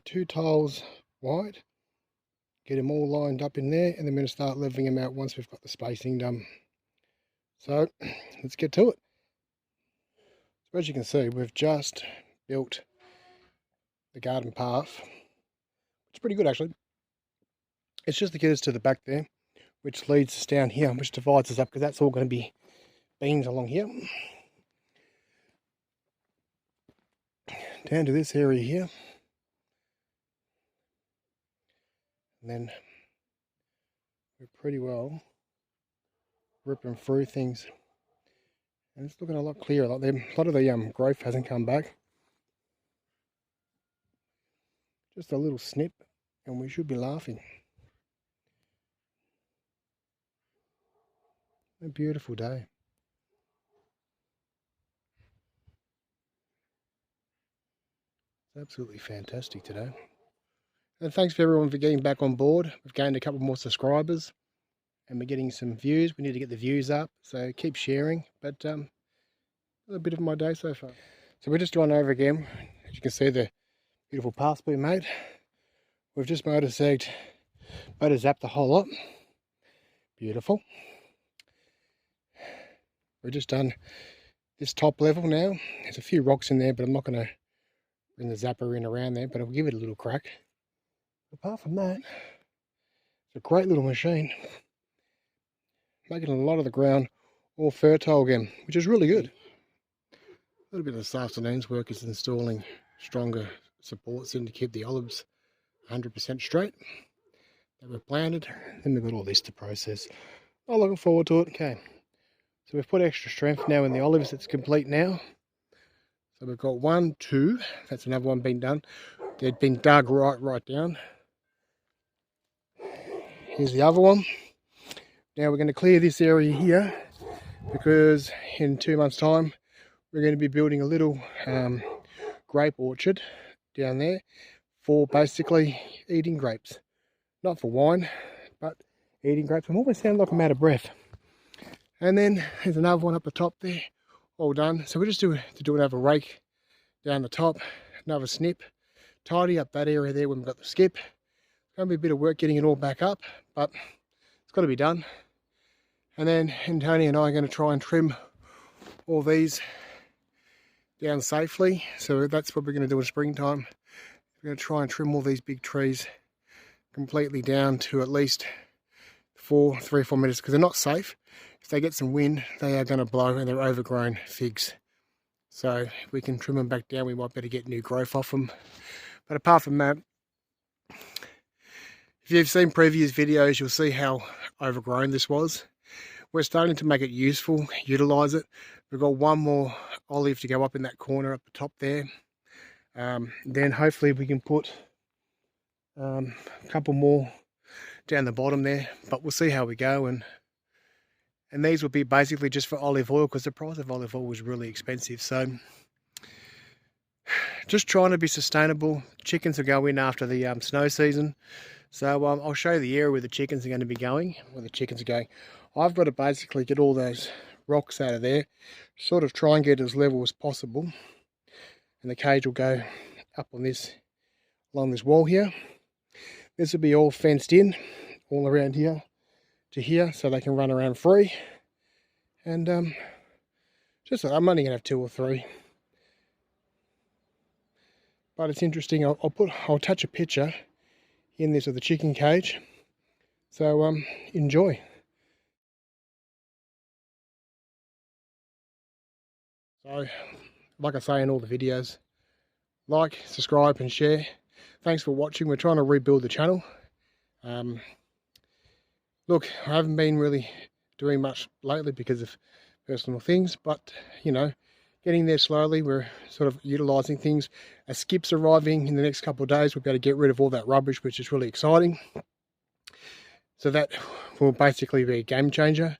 2 tiles wide, get them all lined up in there, and then we're going to start leveling them out once we've got the spacing done. So let's get to it. So as you can see, we've just built the garden path. It's pretty good actually. It's just to get us to the back there, which leads us down here, which divides us up, because that's all going to be beans along here. Down to this area here. And then we're pretty well ripping through things. And it's looking a lot clearer. Like a lot of the growth hasn't come back. Just a little snip and we should be laughing. A beautiful day. It's absolutely fantastic today. And thanks for everyone for getting back on board. We've gained a couple more subscribers and we're getting some views. We need to get the views up, so keep sharing. But a bit of my day so far. So we're just going over again. As you can see, the beautiful paths we made. We've just motor zapped the whole lot. Beautiful. We've just done this top level now. There's a few rocks in there, but I'm not going to bring the zapper in around there, but I'll give it a little crack. Apart from that, it's a great little machine. Making a lot of the ground all fertile again, which is really good. A little bit of this afternoon's work is installing stronger supports in to keep the olives 100% straight. They were planted, then we've got all this to process. I'm looking forward to it. Okay, so we've put extra strength now in the olives. It's complete now. So we've got 1, 2, that's another one being done. They'd been dug right down. Here's the other one. Now we're going to clear this area here, because in 2 months' time we're going to be building a little grape orchard down there for basically eating grapes. Not for wine, but eating grapes. I'm almost sounding like I'm out of breath. And then there's another one up the top there, all done. So we're just to do another rake down the top, another snip, tidy up that area there when we've got the skip. It's going to be a bit of work getting it all back up, but it's got to be done. And then Tony and I are going to try and trim all these down safely. So that's what we're going to do in springtime. We're going to try and trim all these big trees completely down to at least 3 or 4 meters, because they're not safe. If they get some wind, they are going to blow, and they're overgrown figs. So if we can trim them back down, we might better get new growth off them. But apart from that, if you've seen previous videos, you'll see how overgrown this was. We're starting to make it useful, utilise it. We've got one more olive to go up in that corner up the top there. Then hopefully we can put a couple more down the bottom there, but we'll see how we go. And these will be basically just for olive oil, because the price of olive oil was really expensive. So just trying to be sustainable. Chickens will go in after the snow season. So I'll show you the area where the chickens are going to be going, where the chickens are going. I've got to basically get all those rocks out of there, sort of try and get as level as possible. And the cage will go up on this, along this wall here. This will be all fenced in, all around here to here, so they can run around free. And I'm only going to have 2 or 3. But it's interesting. I'll attach a picture in this of the chicken cage. So enjoy. So, like I say in all the videos, like, subscribe and share. Thanks for watching. We're trying to rebuild the channel. Look, I haven't been really doing much lately because of personal things, but you know, getting there slowly. We're sort of utilising things. A skip's arriving in the next couple of days. We've got to get rid of all that rubbish, which is really exciting. So that will basically be a game changer.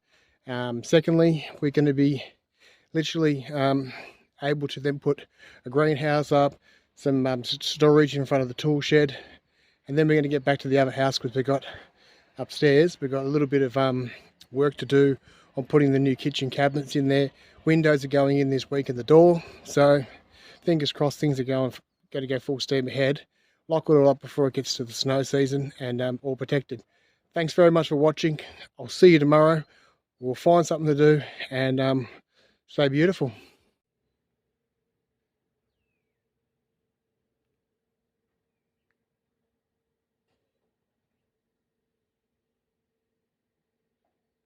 Secondly, we're going to be literally able to then put a greenhouse up, some storage in front of the tool shed, and then we're going to get back to the other house, because we've got upstairs, we've got a little bit of work to do on putting the new kitchen cabinets in there. Windows are going in this week in the door, so fingers crossed things are going to go full steam ahead lock it all up before it gets to the snow season, and all protected. Thanks very much for watching. I'll see you tomorrow. We'll find something to do and stay beautiful.